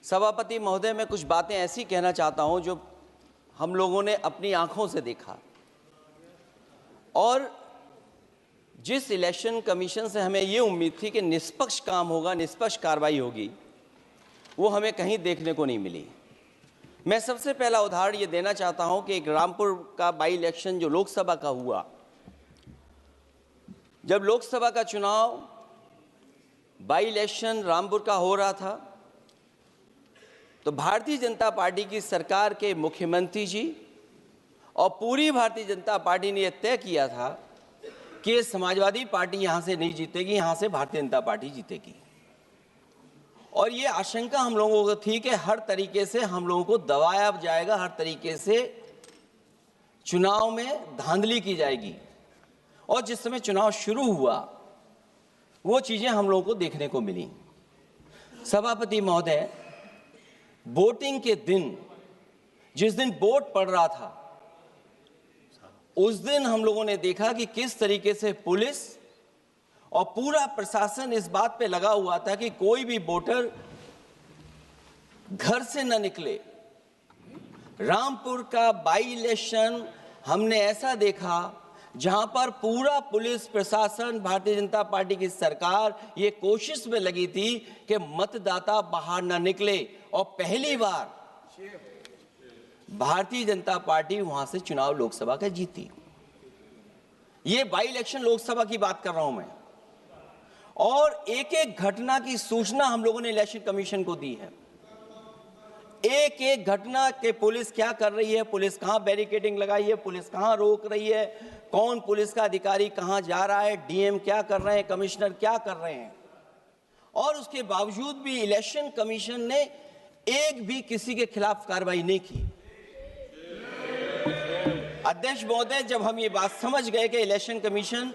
सभापति महोदय, मैं कुछ बातें ऐसी कहना चाहता हूं जो हम लोगों ने अपनी आंखों से देखा, और जिस इलेक्शन कमीशन से हमें ये उम्मीद थी कि निष्पक्ष काम होगा, निष्पक्ष कार्रवाई होगी, वो हमें कहीं देखने को नहीं मिली। मैं सबसे पहला उदाहरण ये देना चाहता हूं कि एक रामपुर का बाई इलेक्शन जो लोकसभा का हुआ, जब लोकसभा का चुनाव बाई इलेक्शन रामपुर का हो रहा था, तो भारतीय जनता पार्टी की सरकार के मुख्यमंत्री जी और पूरी भारतीय जनता पार्टी ने यह तय किया था कि समाजवादी पार्टी यहां से नहीं जीतेगी, यहां से भारतीय जनता पार्टी जीतेगी। और ये आशंका हम लोगों को थी कि हर तरीके से हम लोगों को दबाया जाएगा, हर तरीके से चुनाव में धांधली की जाएगी। और जिस समय चुनाव शुरू हुआ, वो चीजें हम लोगों को देखने को मिली। सभापति महोदय, वोटिंग के दिन, जिस दिन वोट पड़ रहा था, उस दिन हम लोगों ने देखा कि किस तरीके से पुलिस और पूरा प्रशासन इस बात पे लगा हुआ था कि कोई भी वोटर घर से न निकले। रामपुर का बाई इलेक्शन हमने ऐसा देखा जहां पर पूरा पुलिस प्रशासन, भारतीय जनता पार्टी की सरकार ये कोशिश में लगी थी कि मतदाता बाहर न निकले, और पहली बार भारतीय जनता पार्टी वहां से चुनाव लोकसभा का जीती। ये बाई इलेक्शन लोकसभा की बात कर रहा हूं मैं। और एक एक घटना की सूचना हम लोगों ने इलेक्शन कमीशन को दी है। एक एक घटना के पुलिस क्या कर रही है, पुलिस कहां बैरिकेडिंग लगाई है, पुलिस कहां रोक रही है, कौन पुलिस का अधिकारी कहां जा रहा है, डीएम क्या कर रहे हैं, कमिश्नर क्या कर रहे हैं। और उसके बावजूद भी इलेक्शन कमीशन ने एक भी किसी के खिलाफ कार्रवाई नहीं की। अध्यक्ष महोदय, जब हम ये बात समझ गए कि इलेक्शन कमीशन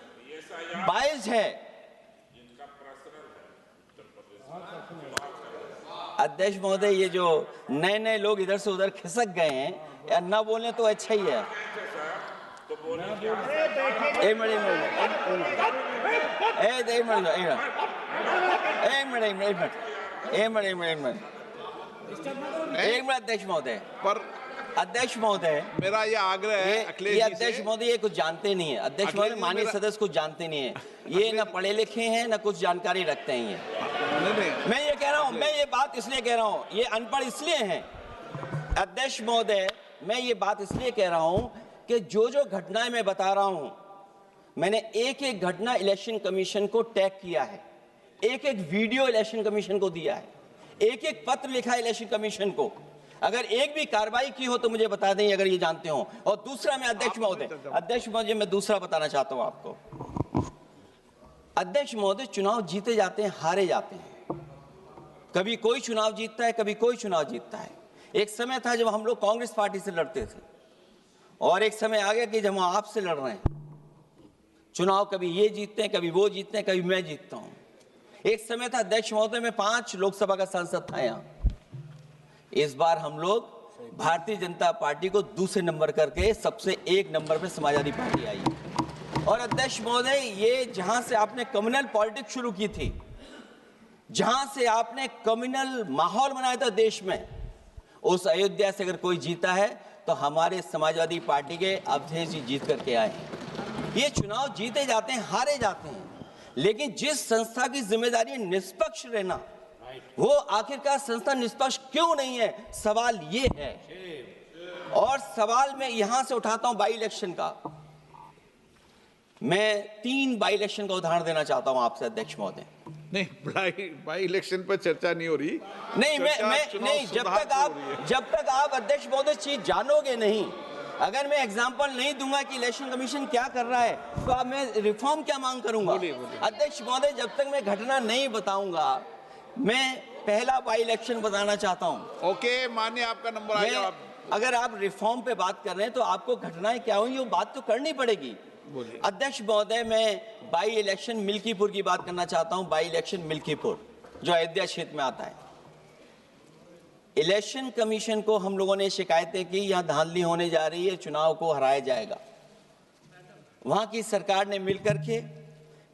बायस्ड है, अध्यक्ष महोदय, ये जो नए नए लोग इधर से उधर खिसक गए हैं, या ना बोले तो अच्छा ही है। एक मिनट अध्यक्ष महोदय, पर अध्यक्ष महोदय, मेरा ये आग्रह है, ये अध्यक्ष महोदय ये कुछ जानते नहीं है। अध्यक्ष महोदय, माननीय सदस्य कुछ जानते नहीं है, ये ना पढ़े लिखे हैं ना कुछ जानकारी रखते हैं। ये मैं ये कह रहा हूं, मैं ये बात इसलिए कह रहा हूं, ये अनपढ़ इसलिए हैं। अध्यक्ष महोदय, मैं ये बात इसलिए कह रहा हूं कि जो जो घटनाएं मैं बता रहा हूं, मैंने एक एक घटना इलेक्शन कमीशन को टैग किया है, एक एक वीडियो इलेक्शन कमीशन को दिया है, एक एक पत्र लिखा है इलेक्शन कमीशन को। अगर एक भी कार्रवाई की हो तो मुझे बता दें, अगर ये जानते हो। और दूसरा, मैं अध्यक्ष महोदय, मैं दूसरा बताना चाहता हूं आपको। अध्यक्ष महोदय, चुनाव जीते जाते हैं, हारे जाते हैं। कभी कोई चुनाव जीतता है, कभी कोई चुनाव जीतता है। एक समय था जब हम लोग कांग्रेस पार्टी से लड़ते थे, और एक समय आ गया कि जब हम आपसे लड़ रहे हैं। चुनाव कभी ये जीतते हैं, कभी वो जीतते हैं, कभी मैं जीतता हूं। एक समय था अध्यक्ष महोदय, मैं 5 लोकसभा का सांसद था यहां। इस बार हम लोग भारतीय जनता पार्टी को दूसरे नंबर करके सबसे 1 नंबर पे समाजवादी पार्टी आई। और अध्यक्ष महोदय, ये जहां से आपने कम्युनल पॉलिटिक्स शुरू की थी, जहां से आपने कम्युनल माहौल बनाया था देश में, उस अयोध्या से अगर कोई जीता है तो हमारे समाजवादी पार्टी के अवधेश जी जीत करके आए। ये चुनाव जीते जाते हैं, हारे जाते हैं, लेकिन जिस संस्था की जिम्मेदारी है निष्पक्ष रहना, वो आखिरकार संस्था निष्पक्ष क्यों नहीं है, सवाल ये है। और सवाल मैं यहां से उठाता हूं बाई इलेक्शन का। मैं 3 बाई इलेक्शन का उदाहरण देना चाहता हूं आपसे अध्यक्ष महोदय। नहीं, बाई इलेक्शन पर चर्चा नहीं हो रही। नहीं, नहीं, जब तक आप अध्यक्ष महोदय चीज जानोगे नहीं, अगर मैं एग्जांपल नहीं दूंगा कि इलेक्शन कमीशन क्या कर रहा है, तो अब मैं रिफॉर्म क्या मांग करूंगा। अध्यक्ष महोदय, जब तक मैं घटना नहीं बताऊंगा, मैं पहला बाई इलेक्शन बताना चाहता हूं। ओके, मानिए आपका नंबर आ गया। अगर आप रिफॉर्म पे बात कर रहे हैं तो आपको घटनाएं क्या हुई वो बात तो करनी पड़ेगी। अध्यक्ष महोदय, मैं बाई इलेक्शन मिल्कीपुर की बात करना चाहता हूं। बाई इलेक्शन मिल्कीपुर जो अयोध्या क्षेत्र में आता है, इलेक्शन कमीशन को हम लोगों ने शिकायतें की, यहां धांधली होने जा रही है, चुनाव को हराया जाएगा। वहां की सरकार ने मिलकर के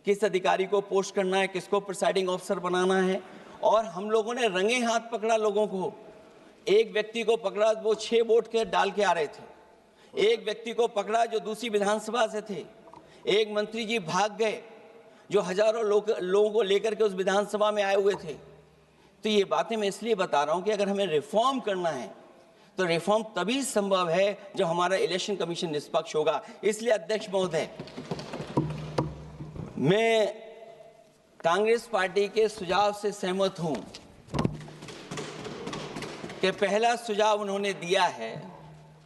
किस अधिकारी को पोस्ट करना है, किसको प्रिसाइडिंग ऑफिसर बनाना है, और हम लोगों ने रंगे हाथ पकड़ा लोगों को। एक व्यक्ति को पकड़ा, वो 6 वोट के डाल के आ रहे थे। एक व्यक्ति को पकड़ा जो दूसरी विधानसभा से थे। एक मंत्री जी भाग गए जो हजारों लोगों को लेकर के उस विधानसभा में आए हुए थे। तो ये बातें मैं इसलिए बता रहा हूं कि अगर हमें रिफॉर्म करना है तो रिफॉर्म तभी संभव है जब हमारा इलेक्शन कमीशन निष्पक्ष होगा। इसलिए अध्यक्ष महोदय, मैं कांग्रेस पार्टी के सुझाव से सहमत हूं कि पहला सुझाव उन्होंने दिया है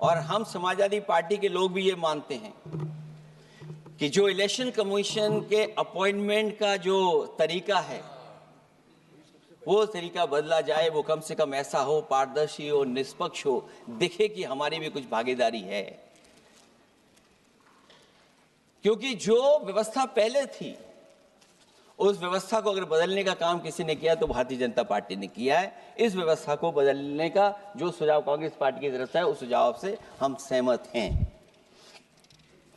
और हम समाजवादी पार्टी के लोग भी ये मानते हैं कि जो इलेक्शन कमीशन के अपॉइंटमेंट का जो तरीका है वो तरीका बदला जाए। वो कम से कम ऐसा हो, पारदर्शी हो, निष्पक्ष हो, दिखे कि हमारी भी कुछ भागीदारी है। क्योंकि जो व्यवस्था पहले थी उस व्यवस्था को अगर बदलने का काम किसी ने किया तो भारतीय जनता पार्टी ने किया है। इस व्यवस्था को बदलने का जो सुझाव कांग्रेस पार्टी की तरफ से है उस सुझाव से हम सहमत हैं।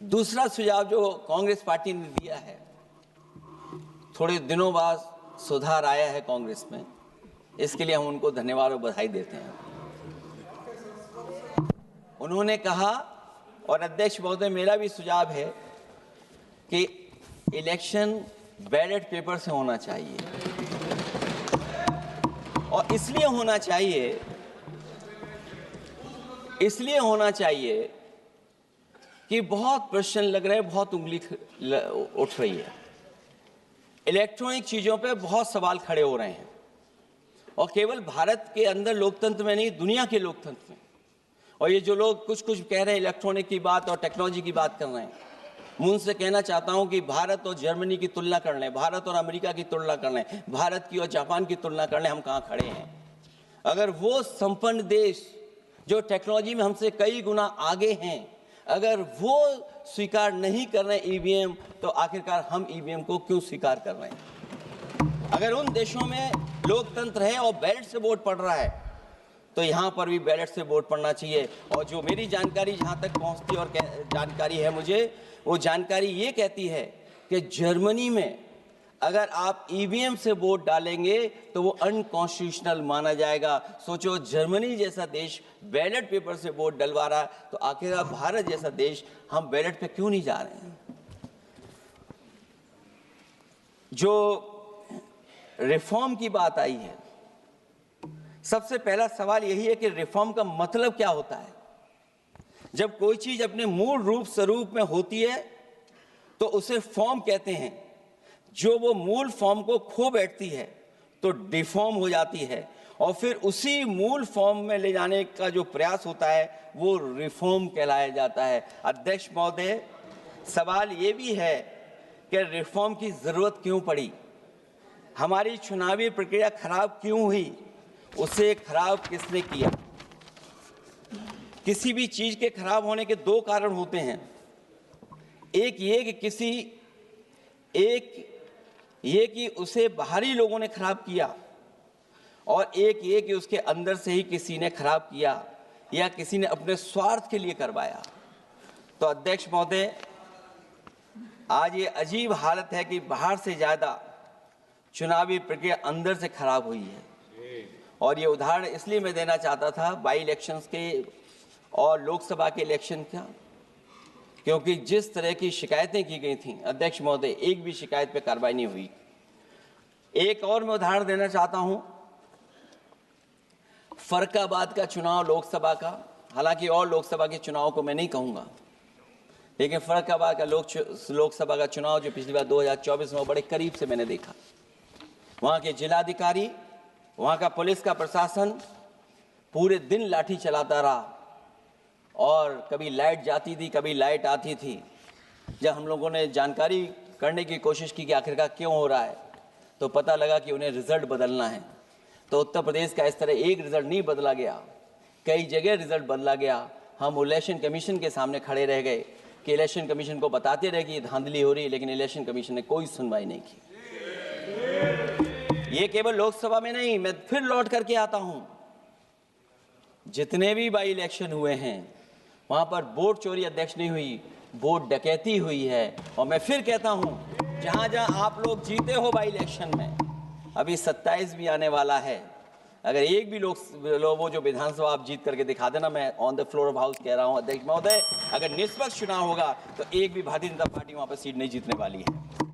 दूसरा सुझाव जो कांग्रेस पार्टी ने दिया है, थोड़े दिनों बाद सुधार आया है कांग्रेस में, इसके लिए हम उनको धन्यवाद और बधाई देते हैं। उन्होंने कहा, और अध्यक्ष महोदय मेरा भी सुझाव है कि इलेक्शन बैलेट पेपर से होना चाहिए। और इसलिए होना चाहिए कि बहुत प्रश्न लग रहे हैं, बहुत उंगली उठ रही है। इलेक्ट्रॉनिक चीजों पे बहुत सवाल खड़े हो रहे हैं और केवल भारत के अंदर लोकतंत्र में नहीं, दुनिया के लोकतंत्र में। और ये जो लोग कुछ कह रहे हैं इलेक्ट्रॉनिक की बात और टेक्नोलॉजी की बात कर रहे हैं, मैं उनसे कहना चाहता हूं कि भारत और जर्मनी की तुलना कर लें, भारत और अमेरिका की तुलना कर लें, भारत की और जापान की तुलना कर लें, हम कहां खड़े हैं। अगर वो संपन्न देश जो टेक्नोलॉजी में हमसे कई गुना आगे हैं, अगर वो स्वीकार नहीं कर रहे ईवीएम, तो आखिरकार हम ईवीएम को क्यों स्वीकार कर रहे हैं। अगर उन देशों में लोकतंत्र है और बैलेट से वोट पड़ रहा है तो यहाँ पर भी बैलेट से वोट पड़ना चाहिए। और जो मेरी जानकारी जहाँ तक पहुँचती और जानकारी है मुझे, वो जानकारी ये कहती है कि जर्मनी में अगर आप ईवीएम से वोट डालेंगे तो वो अनकॉन्स्टिट्यूशनल माना जाएगा। सोचो, जर्मनी जैसा देश बैलेट पेपर से वोट डलवा रहा है, तो आखिर भारत जैसा देश हम बैलेट पे क्यों नहीं जा रहे हैं। जो रिफॉर्म की बात आई है, सबसे पहला सवाल यही है कि रिफॉर्म का मतलब क्या होता है। जब कोई चीज अपने मूल रूप स्वरूप में होती है तो उसे फॉर्म कहते हैं। जो वो मूल फॉर्म को खो बैठती है तो डिफॉर्म हो जाती है, और फिर उसी मूल फॉर्म में ले जाने का जो प्रयास होता है वो रिफॉर्म कहलाया जाता है। अध्यक्ष महोदय, सवाल ये भी है कि रिफॉर्म की जरूरत क्यों पड़ी, हमारी चुनावी प्रक्रिया खराब क्यों हुई, उसे खराब किसने किया। किसी भी चीज के खराब होने के दो कारण होते हैं। एक ये कि उसे बाहरी लोगों ने खराब किया, और एक ये कि उसके अंदर से ही किसी ने खराब किया या किसी ने अपने स्वार्थ के लिए करवाया। तो अध्यक्ष महोदय, आज ये अजीब हालत है कि बाहर से ज्यादा चुनावी प्रक्रिया अंदर से खराब हुई है। और ये उदाहरण इसलिए मैं देना चाहता था बाई इलेक्शंस के और लोकसभा के इलेक्शन का, क्योंकि जिस तरह की शिकायतें की गई थीं, अध्यक्ष महोदय, एक भी शिकायत पे कार्रवाई नहीं हुई। एक और मैं उदाहरण देना चाहता हूं, फर्रुखाबाद का चुनाव लोकसभा का, हालांकि और लोकसभा के चुनाव को मैं नहीं कहूंगा, लेकिन फर्रुखाबाद का लोकसभा का चुनाव जो पिछली बार 2024 में बड़े करीब से मैंने देखा। वहां के जिलाधिकारी, वहां का पुलिस का प्रशासन पूरे दिन लाठी चलाता रहा, और कभी लाइट जाती थी, कभी लाइट आती थी। जब हम लोगों ने जानकारी करने की कोशिश की कि आखिरकार क्यों हो रहा है, तो पता लगा कि उन्हें रिजल्ट बदलना है। तो उत्तर प्रदेश का इस तरह एक रिजल्ट नहीं बदला गया, कई जगह रिजल्ट बदला गया। हम इलेक्शन कमीशन के सामने खड़े रह गए कि इलेक्शन कमीशन को बताते रहे कि धांधली हो रही है, लेकिन इलेक्शन कमीशन ने कोई सुनवाई नहीं की। ये केवल लोकसभा में नहीं, मैं फिर लौट करके आता हूं, जितने भी बाई इलेक्शन हुए हैं वहां पर वोट चोरी अध्यक्ष नहीं हुई, वोट डकैती हुई है। और मैं फिर कहता हूं, जहां जहां आप लोग जीते हो बाई इलेक्शन में, अभी 27 भी आने वाला है। अगर एक भी लोग वो जो विधानसभा आप जीत करके दिखा देना, मैं on the floor of house कह रहा हूं अध्यक्ष महोदय, अगर निष्पक्ष चुनाव होगा तो एक भी भारतीय जनता पार्टी वहां पर सीट नहीं जीतने वाली है।